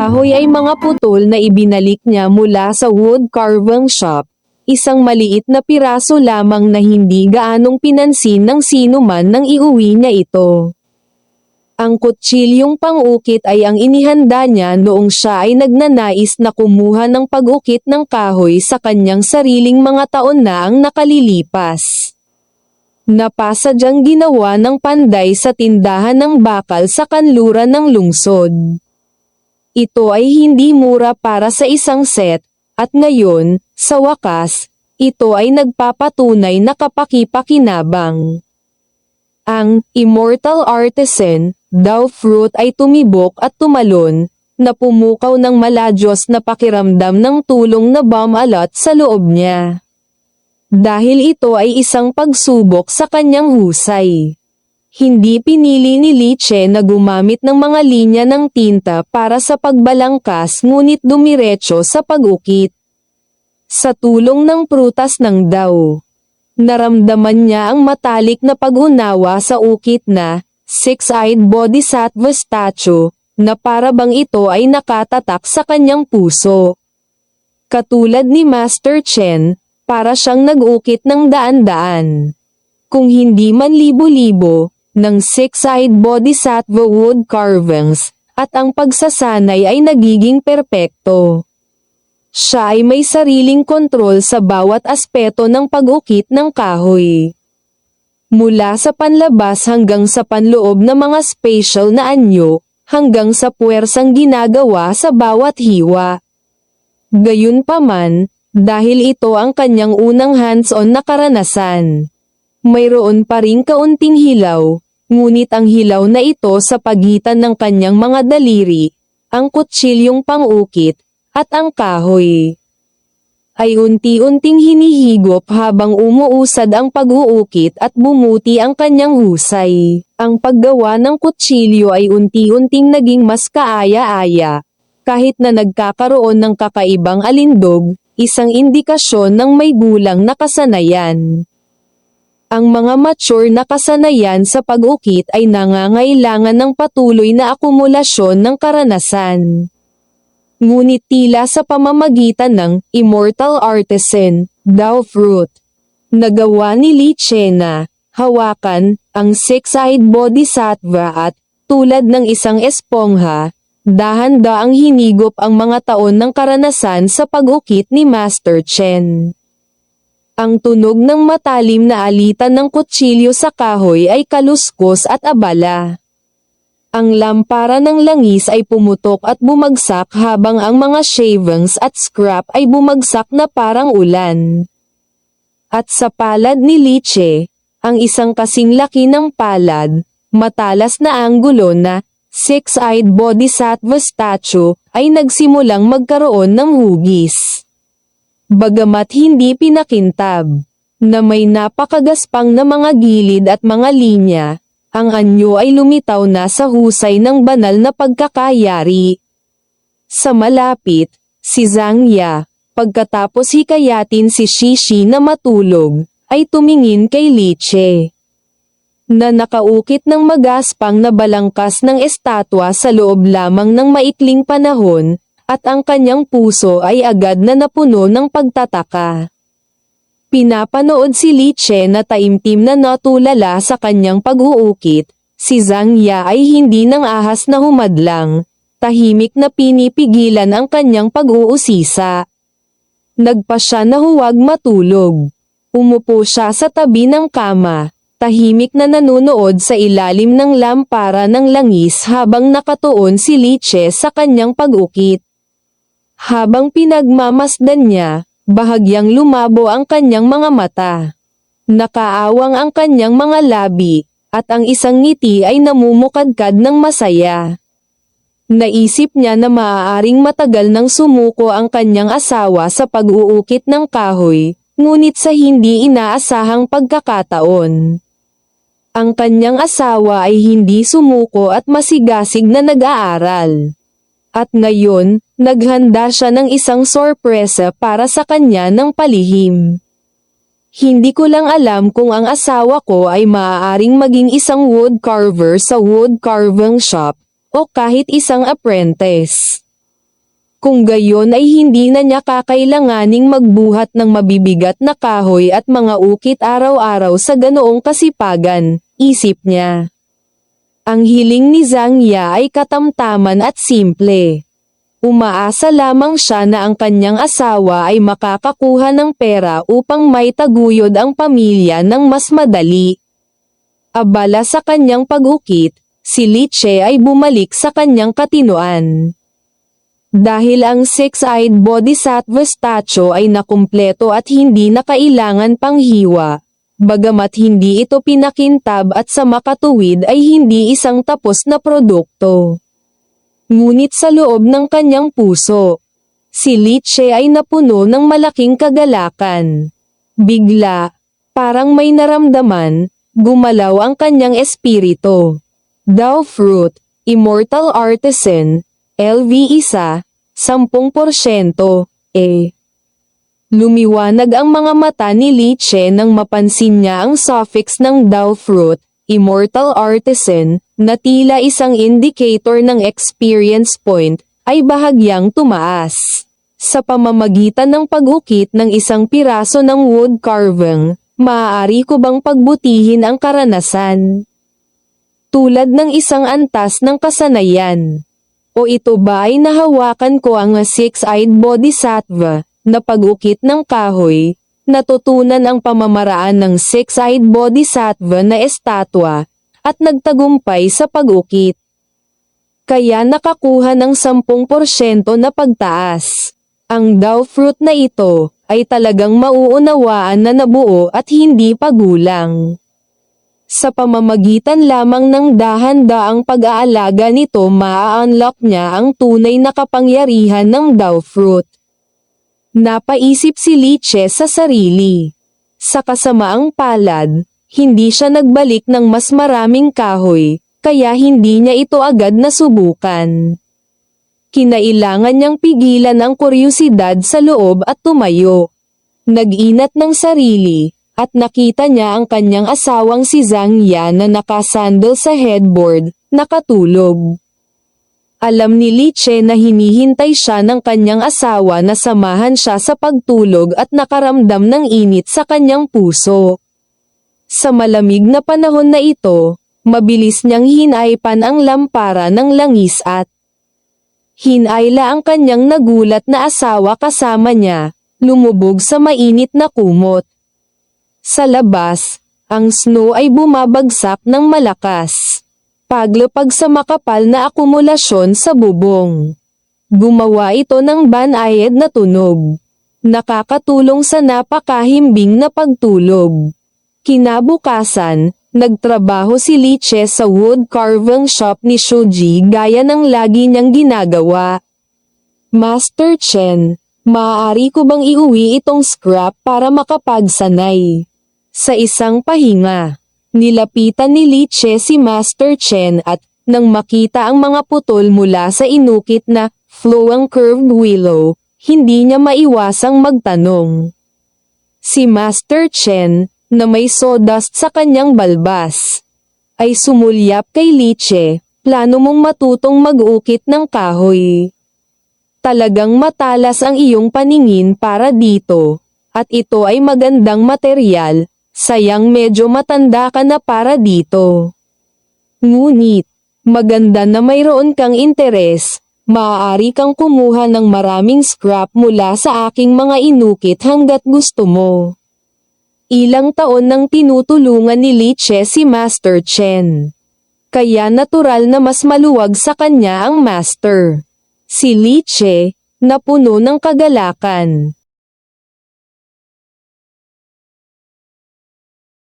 kahoy ay mga putol na ibinalik niya mula sa wood carving shop. Isang maliit na piraso lamang na hindi gaanong pinansin ng sino man nang iuwi niya ito. Ang kutsilyong pang-ukit ay ang inihanda niya noong siya ay nagnanais na kumuha ng pag-ukit ng kahoy sa kanyang sariling mga taon na ang nakalilipas. Napasadyang ginawa ng panday sa tindahan ng bakal sa kanluran ng lungsod. Ito ay hindi mura para sa isang set, at ngayon, sa wakas, ito ay nagpapatunay na kapaki-pakinabang. Ang Immortal Artisan, daw fruit ay tumibok at tumalon, na pumukaw ng maladyos na pakiramdam ng tulong na bumalot sa loob niya. Dahil ito ay isang pagsubok sa kanyang husay. Hindi pinili ni Liche na gumamit ng mga linya ng tinta para sa pagbalangkas ngunit dumiretso sa pag-ukit. Sa tulong ng prutas ng daw, naramdaman niya ang matalik na pag-unawa sa ukit na six-eyed bodhisattva statue na para bang ito ay nakatatak sa kanyang puso. Katulad ni Master Chen, para siyang nag-ukit ng daan-daan. Kung hindi man libo-libo, ng six-eyed bodhisattva wood carvings, at ang pagsasanay ay nagiging perpekto. Siya ay may sariling kontrol sa bawat aspeto ng pag-ukit ng kahoy. Mula sa panlabas hanggang sa panloob na mga spatial na anyo, hanggang sa puwersang ginagawa sa bawat hiwa. Gayunpaman, dahil ito ang kanyang unang hands-on na karanasan, mayroon pa ring kaunting hilaw, ngunit ang hilaw na ito sa pagitan ng kanyang mga daliri, ang kutsilyong pang-ukit, at ang kahoy, ay unti-unting hinihigop habang umuusad ang pag-uukit at bumuti ang kanyang husay. Ang paggawa ng kutsilyo ay unti-unting naging mas kaaya-aya, kahit na nagkakaroon ng kakaibang alindog, isang indikasyon ng may gulang na kasanayan. Ang mga mature na kasanayan sa pag-ukit ay nangangailangan ng patuloy na akumulasyon ng karanasan. Ngunit tila sa pamamagitan ng Immortal Artisan, daw fruit, nagawa ni Liche na hawakan ang six-eyed bodhisattva at, tulad ng isang espongha, dahan-daang hinigop ang mga taon ng karanasan sa pag-ukit ni Master Chen. Ang tunog ng matalim na alitan ng kutsilyo sa kahoy ay kaluskos at abala. Ang lampara ng langis ay pumutok at bumagsak habang ang mga shavings at scrap ay bumagsak na parang ulan. At sa palad ni Liche, ang isang kasing laki ng palad, matalas na anggulo na six-eyed bodhisattva statue ay nagsimulang magkaroon ng hugis. Bagamat hindi pinakintab, na may napakagaspang na mga gilid at mga linya, ang anyo ay lumitaw na sa husay ng banal na pagkakayari. Sa malapit, si Zhang Ya, pagkatapos hikayatin si Shishi na matulog, ay tumingin kay Liche, na nakaukit ng magaspang na balangkas ng estatwa sa loob lamang ng maikling panahon, at ang kanyang puso ay agad na napuno ng pagtataka. Pinapanood si Liche na taimtim na natulala sa kanyang pag-uukit, si Zhang Ya ay hindi nang ahas na humadlang, tahimik na pinipigilan ang kanyang pag-uusisa. Nagpa siya na huwag matulog. Umupo siya sa tabi ng kama, tahimik na nanunood sa ilalim ng lampara ng langis habang nakatuon si Liche sa kanyang pag-ukit. Habang pinagmamasdan niya, bahagyang lumabo ang kanyang mga mata. Nakaawang ang kanyang mga labi, at ang isang ngiti ay namumukadkad ng masaya. Naisip niya na maaaring matagal nang sumuko ang kanyang asawa sa pag-uukit ng kahoy, ngunit sa hindi inaasahang pagkakataon. Ang kanyang asawa ay hindi sumuko at masigasig na nag-aaral. At ngayon, naghanda siya ng isang sorpresa para sa kanya ng palihim. Hindi ko lang alam kung ang asawa ko ay maaaring maging isang wood carver sa wood carving shop, o kahit isang apprentice. Kung gayon ay hindi na niya kakailanganing magbuhat ng mabibigat na kahoy at mga ukit araw-araw sa ganoong kasipagan, isip niya. Ang hiling ni Zhang Ya ay katamtaman at simple. Umaasa lamang siya na ang kanyang asawa ay makakakuha ng pera upang maitaguyod ang pamilya ng mas madali. Abala sa kanyang pag-ukit, si Li Che ay bumalik sa kanyang katinoan. Dahil ang six-eyed bodhisattva statue ay nakumpleto at hindi na kailangan pang hiwa, bagamat hindi ito pinakintab at sa makatuwid ay hindi isang tapos na produkto. Ngunit sa loob ng kanyang puso, si Li Che ay napuno ng malaking kagalakan. Bigla, parang may naramdaman, gumalaw ang kanyang espiritu. Dao Fruit, Immortal Artisan, LV1, 10%, Lumiwanag ang mga mata ni Li Che nang mapansin niya ang suffix ng Dao Fruit, Immortal Artisan, na tila isang indicator ng experience point, ay bahagyang tumaas. Sa pamamagitan ng pag-ukit ng isang piraso ng wood carving, maaari ko bang pagbutihin ang karanasan? Tulad ng isang antas ng kasanayan. O ito ba ay nahawakan ko ang six-eyed bodhisattva, na pag-ukit ng kahoy, natutunan ang pamamaraan ng six-eyed bodhisattva na estatwa, at nagtagumpay sa pag-ukit. Kaya nakakuha ng 10% na pagtaas. Ang Dao Fruit na ito, ay talagang mauunawaan na nabuo at hindi pagulang. Sa pamamagitan lamang ng dahan-daang pag-aalaga nito maa-unlock niya ang tunay na kapangyarihan ng Dao Fruit. Napaisip si Li Che sa sarili. Sa kasamaang palad, hindi siya nagbalik ng mas maraming kahoy, kaya hindi niya ito agad nasubukan. Kinailangan niyang pigilan ang kuryosidad sa loob at tumayo. Nag-inat ng sarili, at nakita niya ang kanyang asawang si Zhang Ya na nakasandal sa headboard, nakatulog. Alam ni Li Che na hinihintay siya ng kanyang asawa na samahan siya sa pagtulog at nakaramdam ng init sa kanyang puso. Sa malamig na panahon na ito, mabilis niyang hinaypan ang lampara ng langis at hinayla ang kanyang nagulat na asawa kasama niya, lumubog sa mainit na kumot. Sa labas, ang snow ay bumabagsak ng malakas. Paglapag sa makapal na akumulasyon sa bubong. Gumawa ito ng banayad na tunog. Nakakatulong sa napakahimbing na pagtulog. Kinabukasan, nagtrabaho si Li Che sa wood carving shop ni Shuji gaya ng lagi niyang ginagawa. Master Chen, maaari ko bang iuwi itong scrap para makapagsanay? Sa isang pahinga, nilapitan ni Li Che si Master Chen at, nang makita ang mga putol mula sa inukit na flowing curved willow, hindi niya maiwasang magtanong. Si Master Chen, na may sawdust sa kanyang balbas, ay sumulyap kay Li Che, plano mong matutong mag-ukit ng kahoy. Talagang matalas ang iyong paningin para dito, at ito ay magandang materyal. Sayang medyo matanda ka na para dito. Ngunit, maganda na mayroon kang interes, maaari kang kumuha ng maraming scrap mula sa aking mga inukit hanggat gusto mo. Ilang taon nang tinutulungan ni Li Che si Master Chen. Kaya natural na mas maluwag sa kanya ang master. Si Li Che, na puno ng kagalakan.